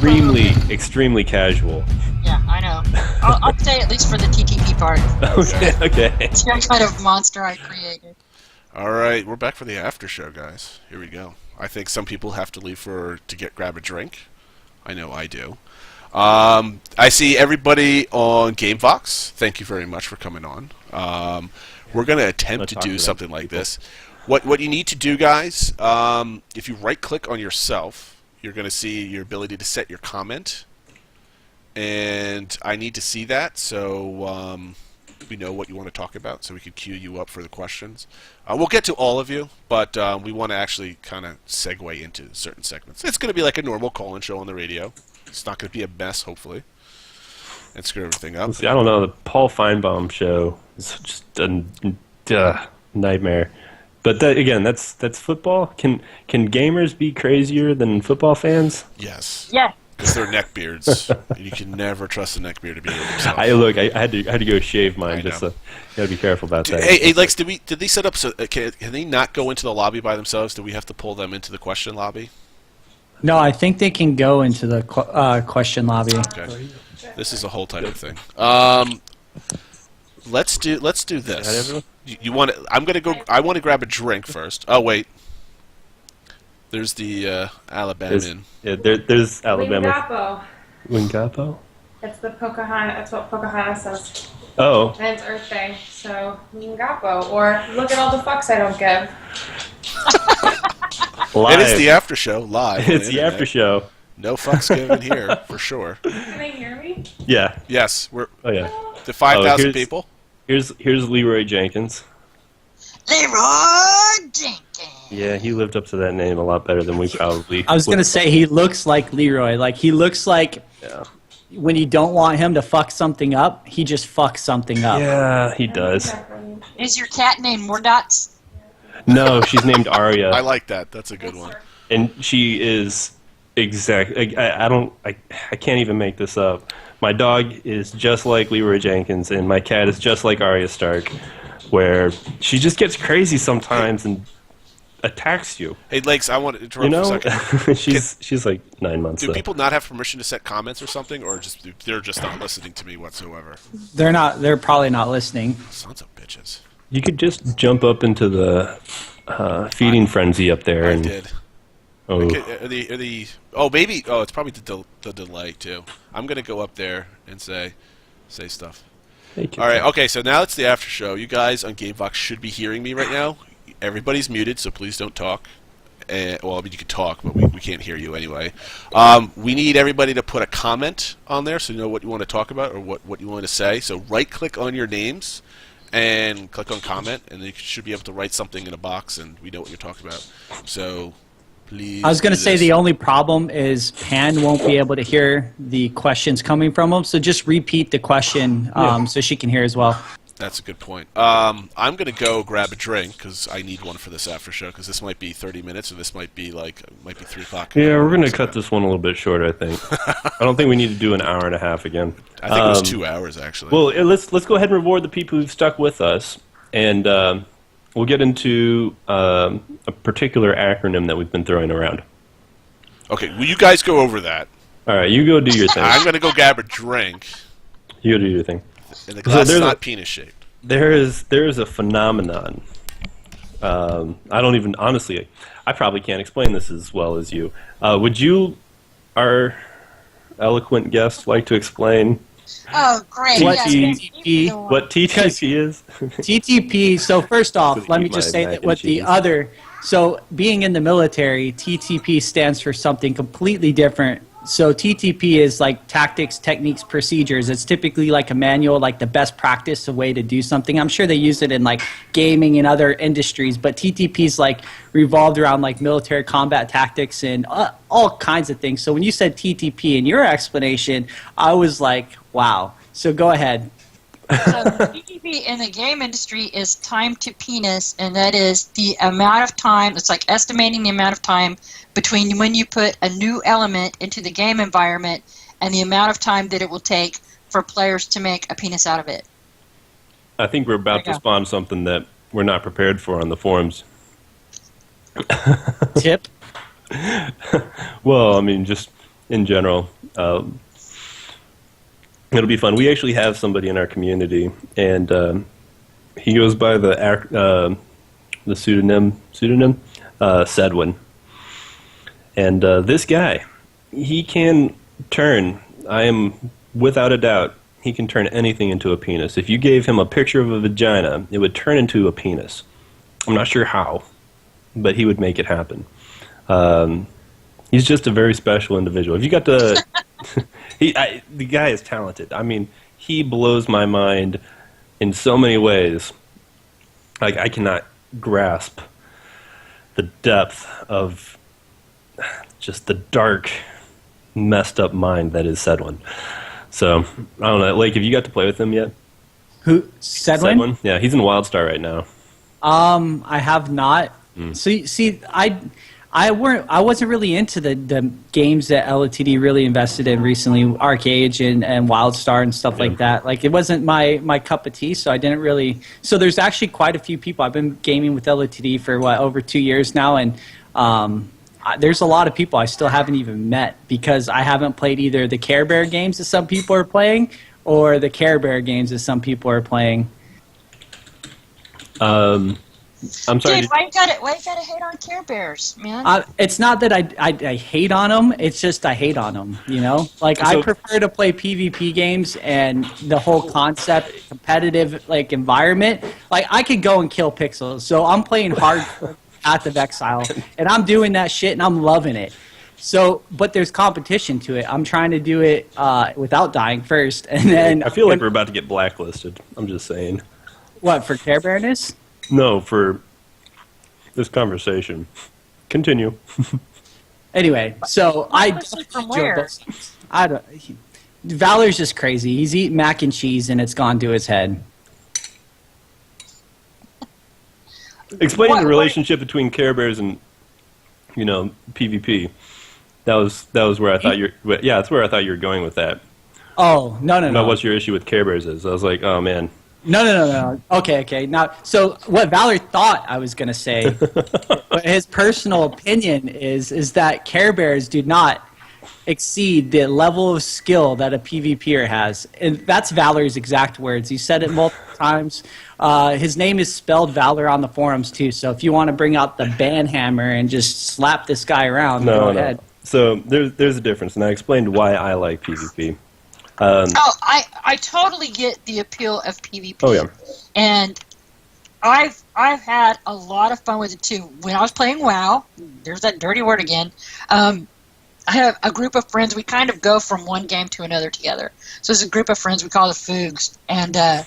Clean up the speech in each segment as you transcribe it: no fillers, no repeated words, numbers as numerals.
extremely casual. Yeah, I know. I'll say at least for the TTP part. Okay. It's that kind of monster I created. All right, we're back for the after show, guys. Here we go. I think some people have to leave to grab a drink. I know I do. I see everybody on GameVox. Thank you very much for coming on. We're going to attempt to do something like this. What you need to do, guys, if you right-click on yourself, you're going to see your ability to set your comment. And I need to see that, so we know what you want to talk about, so we can queue you up for the questions. We'll get to all of you, but we want to actually kind of segue into certain segments. It's going to be like a normal call-in show on the radio. It's not going to be a mess, hopefully, and screw everything up. See, I don't know. The Paul Feinbaum show is just a nightmare. But again, that's football. Can gamers be crazier than football fans? Yes. Yeah. Because they're neckbeards. And you can never trust a neckbeard to be able themselves. I had to go shave mine. Just so, you gotta be careful about that. Hey, Lex, did they set up so can they not go into the lobby by themselves? Do we have to pull them into the question lobby? No, I think they can go into the question lobby. Okay. This is a whole type of thing. Let's do this. You want? I want to grab a drink first. Oh wait. There's the Alabama. There's Alabama. Wingapo. Wingapo? That's the Pocahontas. That's what Pocahontas says. Oh. And it's Earth Day, so Wingapo. Or look at all the fucks I don't give. Live. It is the after show live. It's the after show. No fucks given here for sure. Can they hear me? Yeah. Yes, we're. Oh yeah. The 5,000 people. Here's Leroy Jenkins. Leroy Jenkins. Yeah, he lived up to that name a lot better than we probably. I was going to say he looks like Leroy. Like he looks like when you don't want him to fuck something up, he just fucks something up. Yeah, he does. Is your cat named Mordots? No, she's named Arya. I like that. That's a good one. And she is exactly. I can't even make this up. My dog is just like Leroy Jenkins, and my cat is just like Arya Stark, where she just gets crazy sometimes and attacks you. Hey, Lex, I want to interrupt for a second. she's like 9 months. Do people not have permission to set comments or something, or they're just not listening to me whatsoever? They're not. They're probably not listening. Sons of bitches. You could just jump up into the feeding frenzy up there. I and did. Oh, Maybe. Oh, it's probably the delay too. I'm gonna go up there and say stuff. All right. Okay. So now it's the after show. You guys on GameVox should be hearing me right now. Everybody's muted, so please don't talk. Well, I mean, you can talk, but we can't hear you anyway. We need everybody to put a comment on there so you know what you want to talk about or what you want to say. So right-click on your names and click on comment, and you should be able to write something in a box, and we know what you're talking about. So please. I was going to say the only problem is Pann won't be able to hear the questions coming from him, so just repeat the question so she can hear as well. That's a good point. I'm going to go grab a drink because I need one for this after show because this might be 30 minutes or this might be 3 o'clock. Yeah, we're going to cut this one a little bit short, I think. I don't think we need to do an hour and a half again. I think it was 2 hours, actually. Well, let's go ahead and reward the people who've stuck with us, and we'll get into a particular acronym that we've been throwing around. Okay, will you guys go over that? All right, you go do your thing. I'm going to go grab a drink. You go do your thing. And the glass is not penis-shaped. There is a phenomenon. I don't even, honestly, I probably can't explain this as well as you. Would you, our eloquent guest, like to explain Oh, great. What Yes. TTP? what TTP is? TTP, so first off, let me just say that what the other, so being in the military, TTP stands for something completely different. So TTP is like tactics, techniques, procedures. It's typically like a manual, like the best practice, a way to do something. I'm sure they use it in like gaming and other industries, but TTP is like revolved around like military combat tactics and all kinds of things. So when you said TTP in your explanation, I was like, wow. So go ahead. So TTP in the game industry is time to penis, and that is the amount of time, it's like estimating the amount of time between when you put a new element into the game environment and the amount of time that it will take for players to make a penis out of it. I think we're about to spawn something that we're not prepared for on the forums. Tip? Well, I mean, just in general. It'll be fun. We actually have somebody in our community, and he goes by the pseudonym Sedwin. And this guy, he can turn. I am without a doubt. He can turn anything into a penis. If you gave him a picture of a vagina, it would turn into a penis. I'm not sure how, but he would make it happen. He's just a very special individual. If you got to, the guy is talented. I mean, he blows my mind in so many ways. Like, I cannot grasp the depth of just the dark, messed up mind that is Sedwin. So, I don't know. Lake, have you got to play with him yet? Who? Sedwin? Yeah, he's in WildStar right now. I have not. So, see, I wasn't really into the games that LTD really invested in recently, Arcade and WildStar and stuff like that. Like, it wasn't my cup of tea, so I didn't really. So there's actually quite a few people. I've been gaming with LTD for over 2 years now, and there's a lot of people I still haven't even met because I haven't played either the Care Bear games that some people are playing or the Care Bear games that some people are playing. I'm sorry. Dude, why you gotta hate on Care Bears, man? It's not that I hate on them. It's just I hate on them. You know, like I prefer to play PvP games and the whole concept, competitive like environment. Like I could go and kill pixels. So I'm playing hard Path of Exile, and I'm doing that shit, and I'm loving it. So, but there's competition to it. I'm trying to do it without dying first, and then I feel like we're about to get blacklisted. I'm just saying. What, for Care Bearness? No, for this conversation. Continue. Anyway, so from where? I don't. Valor's just crazy. He's eating mac and cheese, and it's gone to his head. Explaining the relationship between Care Bears and, PvP. That was where I thought that's where I thought you were going with that. Oh, no. What's your issue with Care Bears is. I was like, oh man. No. Okay. Now, so what Valor thought I was going to say, but his personal opinion is that Care Bears do not exceed the level of skill that a PvPer has. And that's Valor's exact words. He said it multiple times. His name is spelled Valor on the forums, too. So if you want to bring out the ban hammer and just slap this guy around, go ahead. So there's a difference, and I explained why I like PvP. I totally get the appeal of PvP. Oh yeah, and I've had a lot of fun with it too. When I was playing WoW, there's that dirty word again. I have a group of friends. We kind of go from one game to another together. So there's a group of friends we call the Foogs, and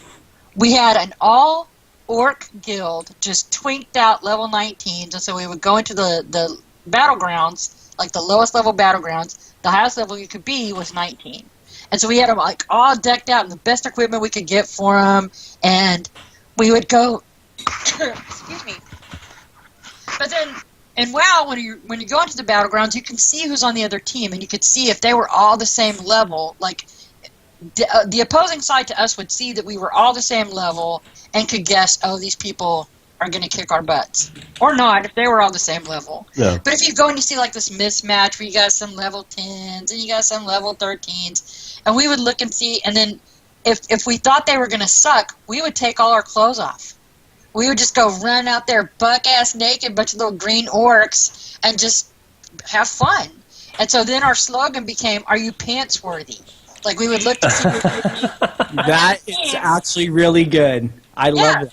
we had an all-orc guild, just twinked out level 19s, and so we would go into the battlegrounds, like the lowest level battlegrounds. The highest level you could be was 19. And so we had them like all decked out in the best equipment we could get for them, and we would go. Excuse me. But then in WoW, when you go into the battlegrounds, you can see who's on the other team, and you could see if they were all the same level. Like the opposing side to us would see that we were all the same level and could guess, oh, these people are going to kick our butts. Or not, if they were all the same level. Yeah. But if you go and you see like this mismatch where you got some level 10s and you got some level 13s, and we would look and see, and then if we thought they were going to suck, we would take all our clothes off. We would just go run out there buck-ass naked, bunch of little green orcs, and just have fun. And so then our slogan became, are you pants worthy? Like we would look to see that is actually really good. I love it.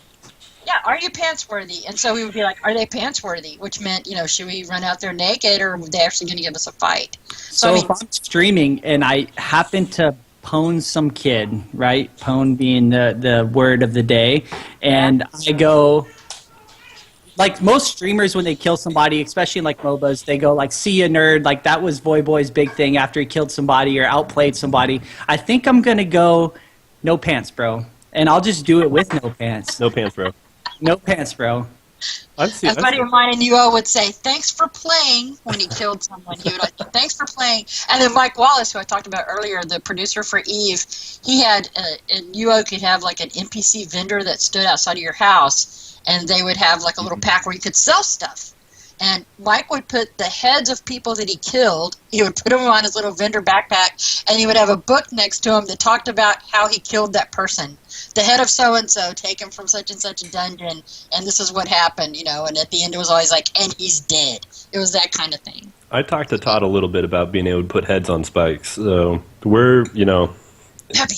Yeah, are you pants worthy? And so we would be like, are they pants worthy? Which meant, should we run out there naked, or are they actually going to give us a fight? So if I'm streaming and I happen to pwn some kid, right? Pwn being the word of the day, and I go, like most streamers when they kill somebody, especially in like MOBAs, they go like, see ya nerd, like that was Voyboy's big thing after he killed somebody or outplayed somebody. I think I'm going to go, no pants, bro. And I'll just do it with no pants. No pants, bro. No pants, bro. A buddy of mine in UO would say, thanks for playing, when he killed someone. He would like, thanks for playing. And then Mike Wallace, who I talked about earlier, the producer for Eve, he had, in UO could have like an NPC vendor that stood outside of your house, and they would have like a little pack where you could sell stuff. And Mike would put the heads of people that he killed, he would put them on his little vendor backpack, and he would have a book next to him that talked about how he killed that person. The head of so-and-so taken from such and such a dungeon, and this is what happened, and at the end it was always like, and he's dead. It was that kind of thing. I talked to Todd a little bit about being able to put heads on spikes. So we're, That'd be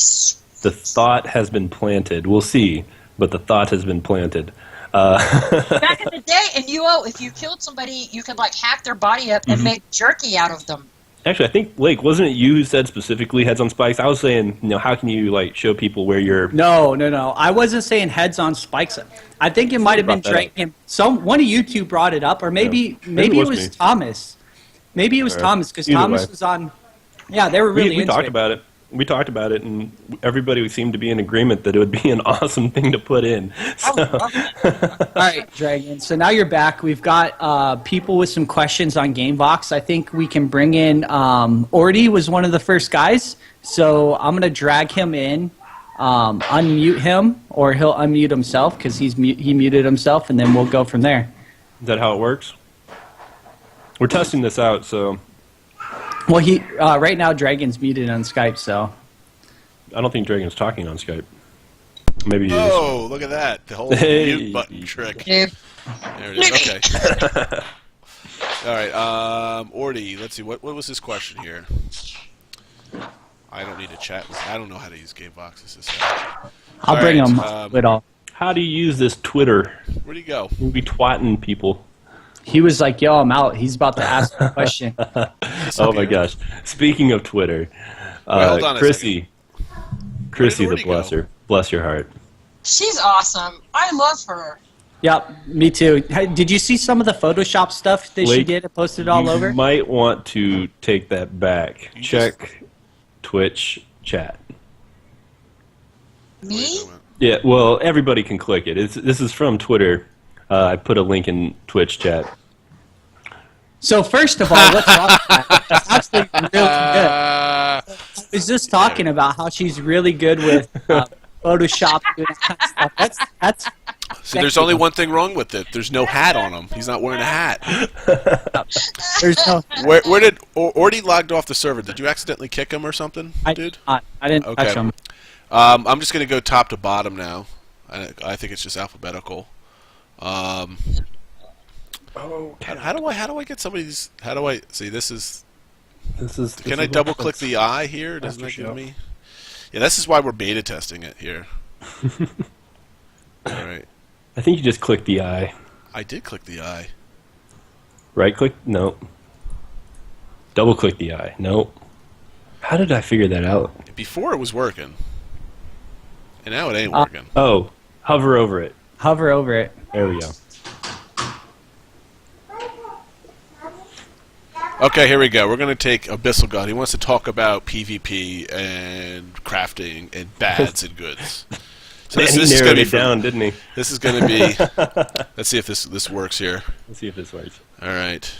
the thought has been planted. We'll see, but the thought has been planted. Back in the day, in UO, if you killed somebody, you could hack their body up and make jerky out of them. Actually, I think, Blake, wasn't it you who said specifically heads on spikes? I was saying, how can you show people where you're... No. I wasn't saying heads on spikes. I think it might have been Drake. One of you two brought it up, or maybe it was Thomas. Maybe it was Thomas, because Thomas was on... Yeah, they were really we talked about it. We talked about it, and everybody seemed to be in agreement that it would be an awesome thing to put in. So. All right, Dragon. So now you're back. We've got people with some questions on GameVox. I think we can bring in Orty was one of the first guys. So I'm going to drag him in, unmute him, or he'll unmute himself because he muted himself, and then we'll go from there. Is that how it works? We're testing this out, so... Well, right now Dragon's muted on Skype, so... I don't think Dragon's talking on Skype. Maybe he is. Oh, look at that. The whole mute button trick. Yep. There it is. Okay. All right. Orty, let's see. What was his question here? I don't need to chat. I don't know how to use GameVox. This is I'll bring him with all. How do you use this Twitter? Where'd he go? We'll be twatting people. He was like, yo, I'm out. He's about to ask a question. Oh, my gosh. Speaking of Twitter, hold on Chrissy the Orty Blesser. Bless your heart. She's awesome. I love her. Yep, me too. Hey, did you see some of the Photoshop stuff that she did and posted all over? You might want to take that back. Check Twitch chat. Me? Yeah, well, everybody can click it. This is from Twitter. I put a link in Twitch chat. So first of all, let's talk about that. That's actually really good. I was just talking about how she's really good with Photoshop and that kind of stuff. That's See, there's only one thing wrong with it. There's no hat on him. He's not wearing a hat. There's no. Where did Orty logged off the server? Did you accidentally kick him or something, dude? I didn't touch him. I'm just gonna go top to bottom now. I think it's just alphabetical. How do I get somebody's? How do I see? This is. Can I double click the eye here? Doesn't that give me? Yeah, this is why we're beta testing it here. All right. I think you just click the eye. I did click the eye. Right click? No. Double click the eye. No. How did I figure that out? Before it was working, and now it ain't working. Oh, hover over it. Hover over it. There we go. Okay, here we go. We're going to take Abyssal God. He wants to talk about PvP and crafting and bads and goods. So Man, he narrowed it down, didn't he? This is going to be... Let's see if this works here. Let's see if this works. All right.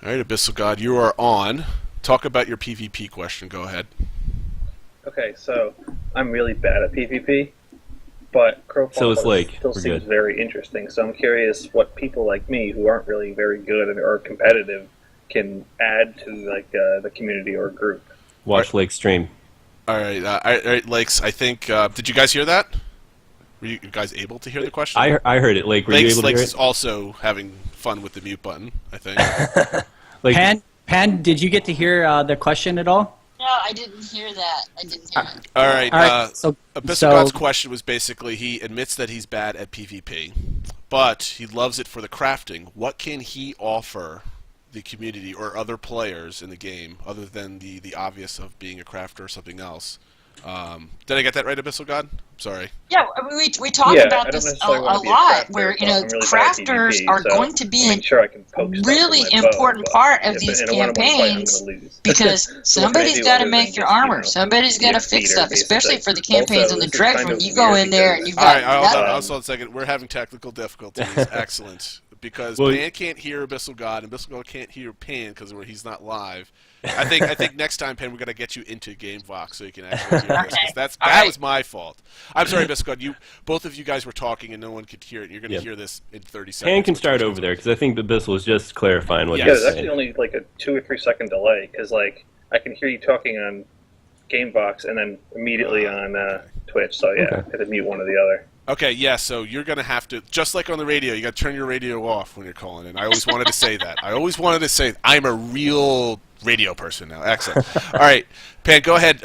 All right, Abyssal God, you are on. Talk about your PvP question. Go ahead. Okay, so I'm really bad at PvP, but Crowfall still seems very interesting. So I'm curious what people like me who aren't really very good or competitive can add to the community or group. Watch Lake's stream. All right, Lakes. I think. Did you guys hear that? Were you guys able to hear the question? I heard it. Lake, were you able to hear it? Lakes is also having fun with the mute button, I think. Pan, did you get to hear the question at all? No, I didn't hear that. All right. So Abyssal God's question was basically he admits that he's bad at PvP, but he loves it for the crafting. What can he offer the community or other players in the game other than the obvious of being a crafter or something else? Did I get that right, Abyssal God? Sorry. Yeah, we talk about this a lot, where crafters are going to be a really important part of these campaigns because somebody's got to make your armor, somebody's got to fix stuff, especially for the campaigns on the Dregs when you go in there and you've got. All right, hold on a second. We're having technical difficulties. Excellent. Because Pan can't hear Abyssal God, and Abyssal God can't hear Pan because he's not live. I think next time, Pan, we're gonna get you into GameVox so you can actually hear this. That was my fault. I'm sorry, Biscuit. Both of you guys were talking and no one could hear it. You're going to hear this in 30 seconds. Pan can start over there because I think the Bissell was just clarifying what Yeah, he Yeah, was there's saying. actually only like a 2 or 3 second delay because like I can hear you talking on Gamebox and then immediately on Twitch. So yeah, I have to mute one or the other. Okay, yeah, so you're going to have to, just like on the radio, you got to turn your radio off when you're calling in. I always wanted to say that. I'm a real radio person now. Excellent. All right, Pan, go ahead.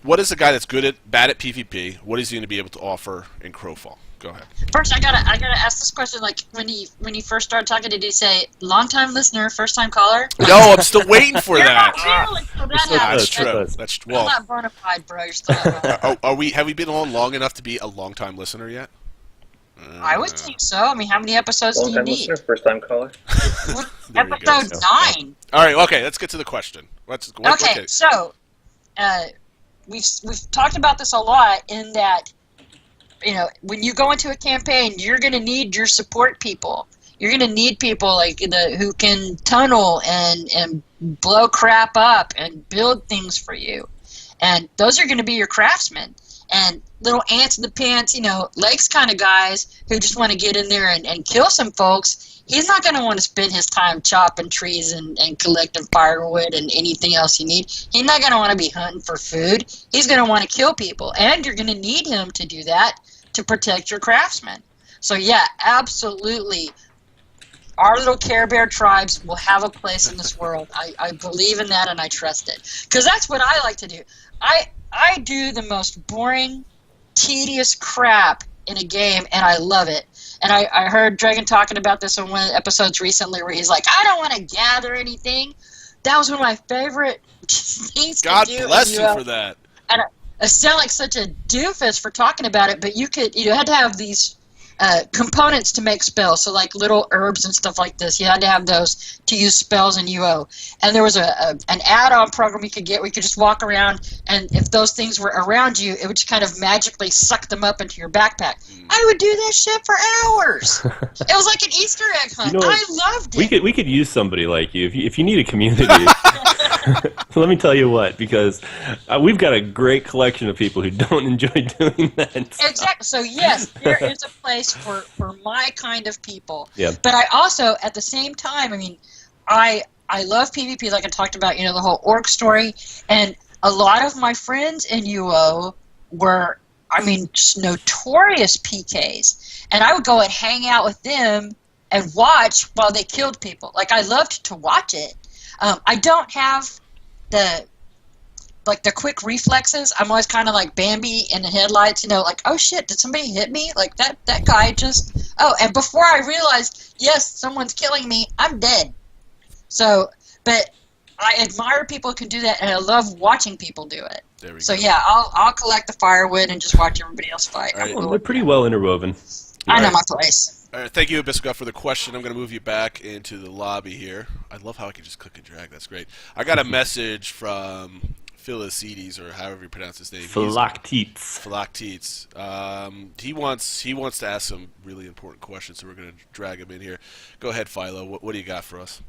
What is a guy that's bad at PvP? What is he going to be able to offer in Crowfall? Go ahead. First, I gotta ask this question. Like when he first started talking, did he say long time listener, first time caller? No, I'm still waiting for You're that. not really, so that That's happens. true. That's You're well. not bona fide, bro. You're still not Have we been on long enough to be a long time listener yet? I would think so. I mean, how many episodes do Long you time need? listener, first time caller. There you go. Episode 9. All right, okay, let's get to the question. Okay, so we've talked about this a lot in that, you know, when you go into a campaign, you're going to need your support people. You're going to need people like who can tunnel and blow crap up and build things for you. And those are going to be your craftsmen. And little ants in the pants, you know, legs kind of guys who just want to get in there and kill some folks, he's not going to want to spend his time chopping trees and collecting firewood and anything else you need. He's not going to want to be hunting for food. He's going to want to kill people. And you're going to need him to do that to protect your craftsmen. So, yeah, absolutely. Our little Care Bear tribes will have a place in this world. I believe in that and I trust it. Because that's what I like to do. I do the most boring, tedious crap in a game, and I love it. And I heard Dragon talking about this on one of the episodes recently where he's like, I don't want to gather anything. That was one of my favorite things God to do. bless you for that. And I sound like such a doofus for talking about it, but you had to have these components to make spells, so like little herbs and stuff like this. You had to have those to use spells in UO. And there was an add-on program you could get where you could just walk around, and if those things were around you, it would just kind of magically suck them up into your backpack. I would do that shit for hours. It was like an Easter egg hunt. You know, I loved it. We could use somebody like you if you need a community. Let me tell you what, because we've got a great collection of people who don't enjoy doing that. Exactly. So yes, there is a place for my kind of people. Yeah. But I also, at the same time, I mean, I love PvP, like I talked about, you know, the whole orc story, and a lot of my friends in UO were, I mean, just notorious PKs, and I would go and hang out with them and watch while they killed people. Like, I loved to watch it. I don't have the quick reflexes. I'm always kind of like Bambi in the headlights, you know, like, oh shit, did somebody hit me? Like that guy just, oh, and before I realized, yes, someone's killing me, I'm dead. So, but I admire people who can do that, and I love watching people do it. There we So go. yeah, I'll collect the firewood and just watch everybody else fight. All right. Well, they're pretty well interwoven. I know my place. All right, thank you, Biscuit, for the question. I'm going to move you back into the lobby here. I love how I can just click and drag. That's great. I got a message from Philicides, or however you pronounce his name. Philoctetes. Philoctetes. He wants to ask some really important questions, so we're going to drag him in here. Go ahead, Philo. What do you got for us?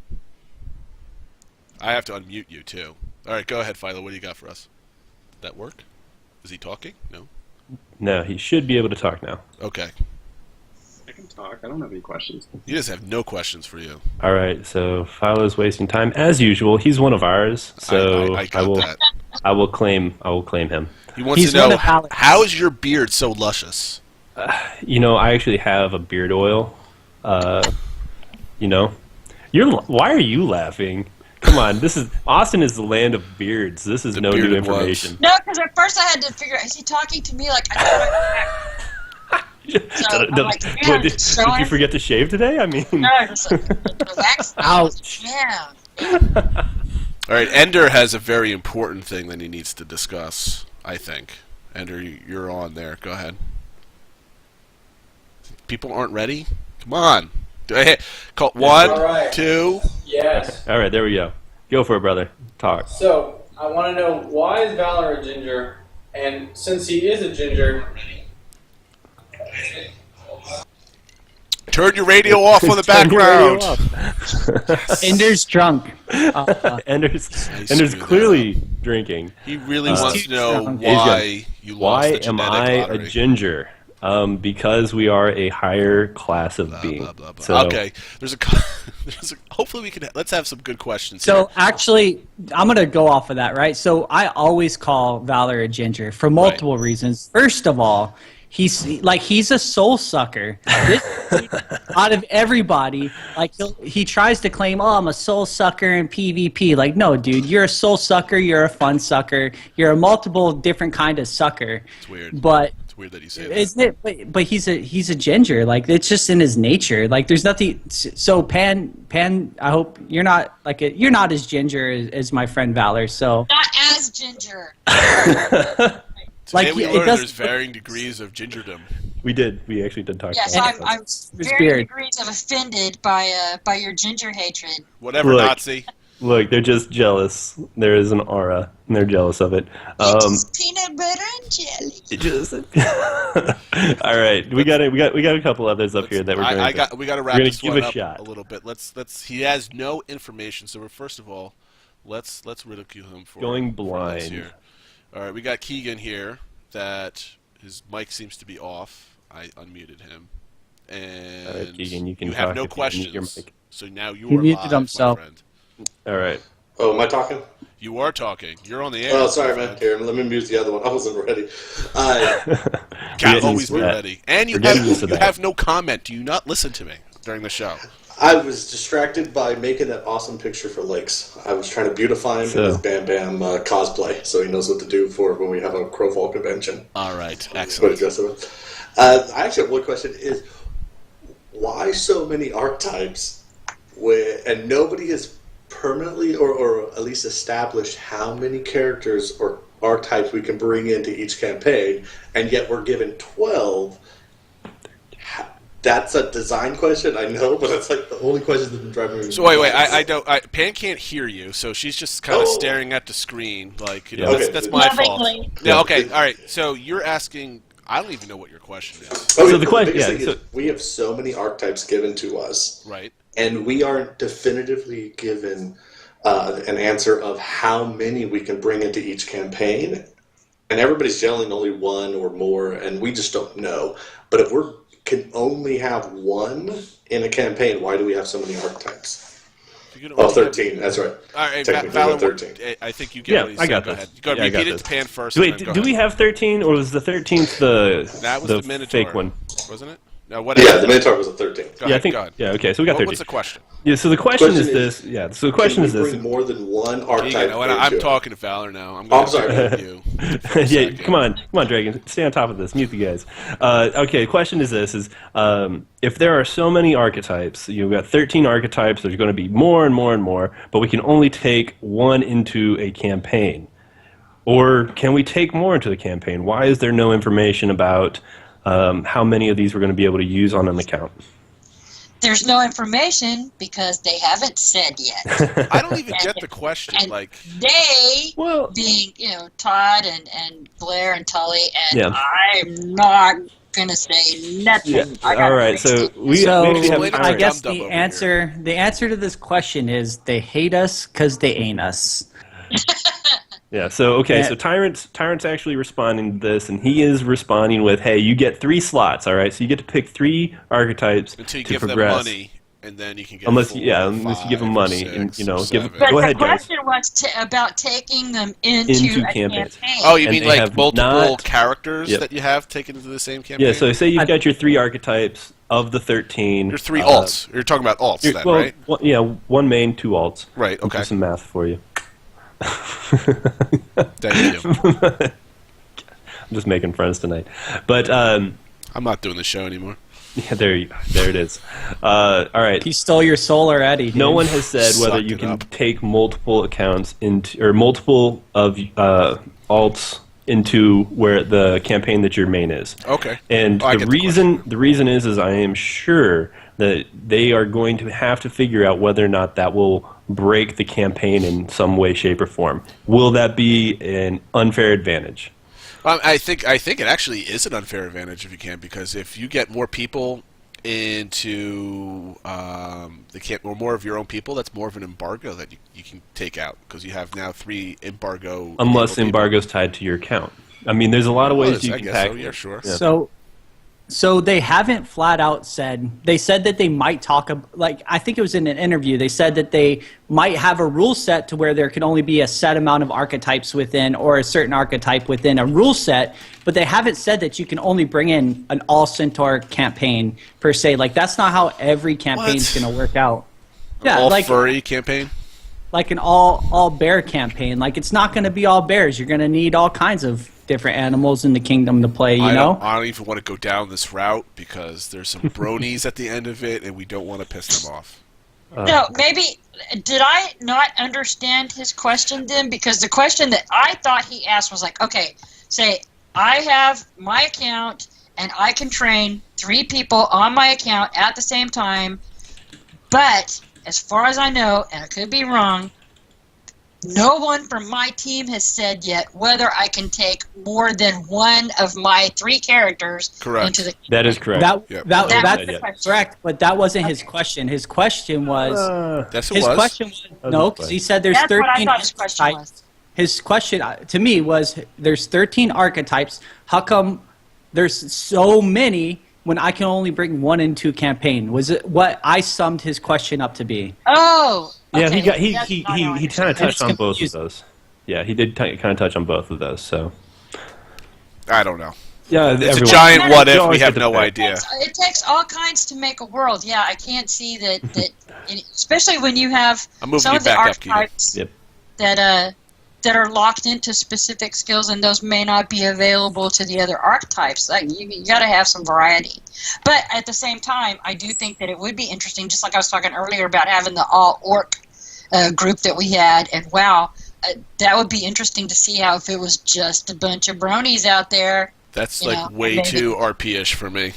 I have to unmute you, too. All right, go ahead, Philo. What do you got for us? Did that work? Is he talking? No? No, he should be able to talk now. Okay. I can talk. I don't have any questions. He just have no questions for you. All right, so Philo's wasting time as usual. He's one of ours, so I got that. I will claim him. He wants He's to one know, of Alex. how is your beard so luscious? You know, I actually have a beard oil. You know, why are you laughing? Come on, Austin is the land of beards. This is The no new bearded information. No, because at first I had to figure out, is he talking to me? Like, I So, I'm like, yeah, Did just you showing- forget to shave today? I mean, no, just like, relax. Ouch. Yeah. All right, Ender has a very important thing that he needs to discuss, I think. Ender, you're on there. Go ahead. People aren't ready? Come on. Call one, All right. two. Yes. all right, there we go. Go for it, brother. Talk. So, I want to know, why is Valor a ginger? And since he is a ginger... Turn your radio off on the Turn your radio background. off. Ender's drunk. Ender's clearly drinking. He really wants to know drunk. why you lost the Why am genetic I lottery. a ginger? Because we are a higher class of being. Blah, blah, blah. So, Okay, hopefully we can. Let's have some good questions. So here. actually, I'm gonna go off of that, right? So I always call Valor a ginger for multiple reasons. First of all, he's a soul sucker. Out of everybody, he tries to claim, "Oh, I'm a soul sucker in PvP." Like, no, dude, you're a soul sucker. You're a fun sucker. You're a multiple different kind of sucker. It's weird. But it's weird that you say that. isn't it? But he's a ginger. Like, it's just in his nature. Like, there's nothing. So Pann, I hope you're not you're not as ginger as my friend Valor. So Not as ginger. Today like, we it learned does- there's varying degrees of gingerdom. we actually did talk Yes, about that. I'm His very beard. degrees of offended by your ginger hatred. Whatever, Look. Nazi. Look, they're just jealous. There is an aura, and they're jealous of it. It's peanut butter and jelly. All right, we got a couple others up here that we're going We got to wrap gonna this give one a up shot. a little bit. Let's. He has no information, so first of all, let's ridicule him for Going for this blind. here. All right, we got Keegan here. That his mic seems to be off. I unmuted him, and Keegan, you can have talk no if you unmute your questions. mic. So now you He are muted live, himself. my friend. All right. Oh, am I talking? You are talking. You're on the air. Oh, sorry, my man. friend. Here, let me mute the other one. I wasn't ready. Got Getting always used be to that. ready. And you We're getting used to you that. have no comment. Do you not listen to me during the show? I was distracted by making that awesome picture for Lakes. I was trying to beautify him in his Bam Bam cosplay, so he knows what to do for when we have a Crowfall convention. All right, What excellent. dress him up. I actually have one question: is why so many archetypes? And nobody has permanently, or at least established how many characters or archetypes we can bring into each campaign, and yet we're given 12. That's a design question, I know, but it's like the only question that's been driving me. So wait, I don't. Pan can't hear you, so she's just kind of staring at the screen, like Okay. that's my fault. Lovingly. Yeah, okay, all right. So you're asking. I don't even know what your question is. Okay, So the question- biggest yeah, thing is we have so many archetypes given to us, Right. and we aren't definitively given an answer of how many we can bring into each campaign. And everybody's gelling only one or more, and we just don't know. But if we can only have one in a campaign, why do we have so many archetypes? You can Oh, only 13, that's right. All right, Technically, Valor, 13. I think you get Yeah, what he's I saying. got Go this. ahead. Go Yeah, I got repeat it this. to Pan first. Wait, and then go do we ahead. have 13, or was the 13th That was the Minotaur. fake one? Wasn't it? No, whatever. Yeah, the Minotaur was a 13. Go Yeah, I ahead, think. go ahead. Yeah, okay, so we got 13. What's the question? Yeah, so the question is Question this. is- Yeah, so the question Can is we this. bring more than one You archetype? know, and I'm into it? talking to Valor now. I'm Oh, going I'm sorry. to you. for a Yeah, second. come on, Dragon, stay on top of this. Mute the guys. Okay, the question is this: if there are so many archetypes, you've got 13 archetypes. There's going to be more and more and more, but we can only take one into a campaign. Or can we take more into the campaign? Why is there no information about how many of these we're going to be able to use on an account? There's no information because they haven't said yet. I don't even get the question. And Like, they, Well, being, Todd and Blair and Tully, and Yeah. I'm not going to say nothing. yeah. I gotta All right, fix so it. we So actually have Explain it I to Tyrant. guess Dum-Dum the over answer to this question is they hate us because they ain't us. Yeah. So okay. Yeah. So Tyrant's actually responding to this, and he is responding with, "Hey, you get 3 slots. All right. So you get to pick 3 archetypes until you to give progress. them money, and then you can get Unless 4, unless you give them 5, money, 6, and or give. 7. But Go the ahead, guys. question was about taking them into Into a campaigns. campaign. Oh, you And mean they like have multiple not- characters Yep. that you have taken into the same campaign? Yeah. So say you've got your 3 archetypes of the 13. You're 3 alts. You're talking about alts then, Well, right? yeah, 1 main, 2 alts. Right, I'll okay. do some math for you. That you do. I'm just making friends tonight, but I'm not doing the show anymore. yeah, there it is. All right. He stole your soul already. Dude. No one has said whether Sucked you it can up. take multiple accounts into or multiple of alts into where the campaign that your main is. Okay. And Oh, I the get the reason is I am sure that they are going to have to figure out whether or not that will break the campaign in some way, shape, or form. Will that be an unfair advantage? I think it actually is an unfair advantage if you can, because if you get more people into or more of your own people, that's more of an embargo that you can take out because you have now 3 embargo. Unless embargo's tied to your account. I mean, there's a lot of ways you can hack. So, yeah, sure. Yeah. So they haven't flat out said. They said that they might talk. I think it was in an interview. They said that they might have a rule set to where there can only be a set amount of archetypes within, or a certain archetype within a rule set. But they haven't said that you can only bring in an all centaur campaign per se. Like that's not how every campaign is going to work out. All furry campaign. Like an all bear campaign. Like it's not going to be all bears. You're going to need all kinds of different animals in the kingdom to play, I don't even want to go down this route because there's some bronies at the end of it and we don't want to piss them off. No, maybe, did I not understand his question then? Because the question that I thought he asked was like, okay, say I have my account and I can train 3 people on my account at the same time, but as far as I know, and I could be wrong, no one from my team has said yet whether I can take more than one of my 3 characters into the. That is correct. That's correct, but that wasn't his question. His question was. Question was no, because he said there's 13. What I thought his question was. His question to me was, there's 13 archetypes. How come there's so many when I can only bring 1 into a campaign? Was it what I summed his question up to be? Oh. Yeah, okay. he kind of touched on both of those. Yeah, he did kind of touch on both of those. So I don't know. Yeah, it's a giant what if. We have no idea. It takes all kinds to make a world. Yeah, I can't see that especially when you have some of the archetypes that are locked into specific skills, and those may not be available to the other archetypes. Like you got to have some variety. But at the same time, I do think that it would be interesting, just like I was talking earlier about having the all-orc group that we had, and that would be interesting to see how if it was just a bunch of bronies out there. That's way too RP-ish for me.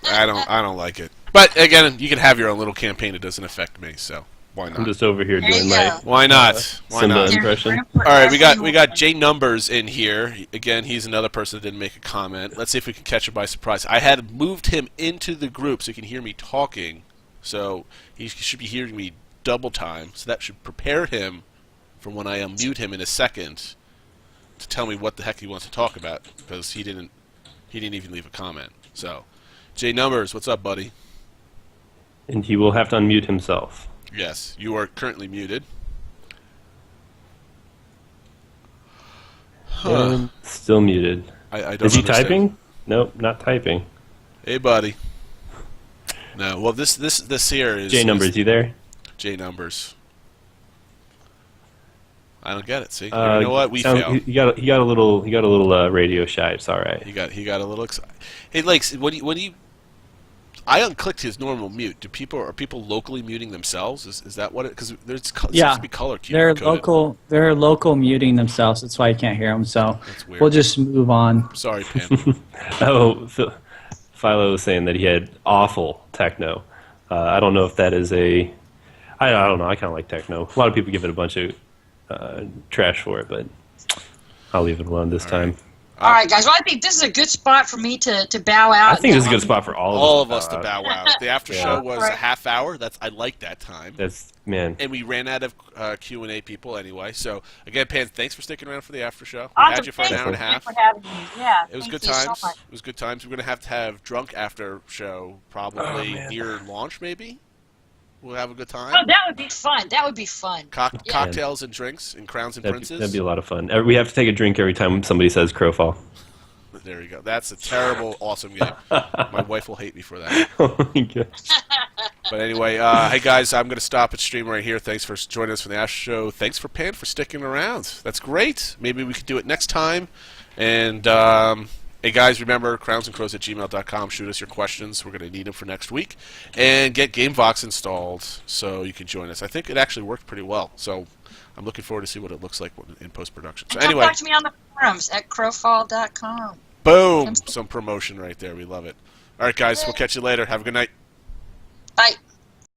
I don't like it. But again, you can have your own little campaign. It doesn't affect me, so why not? I'm just over here doing my why not Simba impression. All right, we got J Numbers in here. Again, he's another person that didn't make a comment. Let's see if we can catch him by surprise. I had moved him into the group so he can hear me talking. So he should be hearing me double time. So that should prepare him for when I unmute him in a second to tell me what the heck he wants to talk about, because he didn't even leave a comment. So, J Numbers, what's up, buddy? And he will have to unmute himself. Yes, you are currently muted. And still muted. I don't Is he understand. typing? Nope, not typing. Hey, buddy. No, well, this here is J Numbers. You there? J Numbers. I don't get it. See, you know what? We failed. He got a little radio shy. It's all right. He got a little excited. Hey, Lakes, when you I unclicked his normal mute. Are people locally muting themselves? Is that what it? Because there's seems to be color coded. They're local muting themselves. That's why you can't hear them. So we'll just move on. Sorry, Pann. Philo was saying that he had awful techno. I don't know if that is I don't know. I kind of like techno. A lot of people give it a bunch of trash for it, but I'll leave it alone this time. All right, guys. Well, I think this is a good spot for me to bow out. I think this is a good spot for all of us to bow out. The after show was a half hour. I like that time. And we ran out of Q&A people anyway. So again, Pann, thanks for sticking around for the after show. We Awesome. had you for an hour and a half. For having me. Yeah, it was good times. So it was good times. We're gonna have drunk after show probably near launch, maybe. We'll have a good time. Oh, that would be fun. That would be fun. Cocktails and drinks and crowns and princes. That'd be a lot of fun. We have to take a drink every time somebody says Crowfall. There you go. That's a terrible, awesome game. My wife will hate me for that. Oh my gosh. But anyway, hey guys, I'm going to stop the stream right here. Thanks for joining us for the After Show. Thanks for Pann for sticking around. That's great. Maybe we could do it next time. And hey guys, remember, crownsandcrows@gmail.com. Shoot us your questions. We're going to need them for next week. And get GameVox installed so you can join us. I think it actually worked pretty well. So I'm looking forward to see what it looks like in post-production. So anyway, come back to me on the forums at crowfall.com. Boom! Some promotion right there. We love it. All right, guys. We'll catch you later. Have a good night. Bye.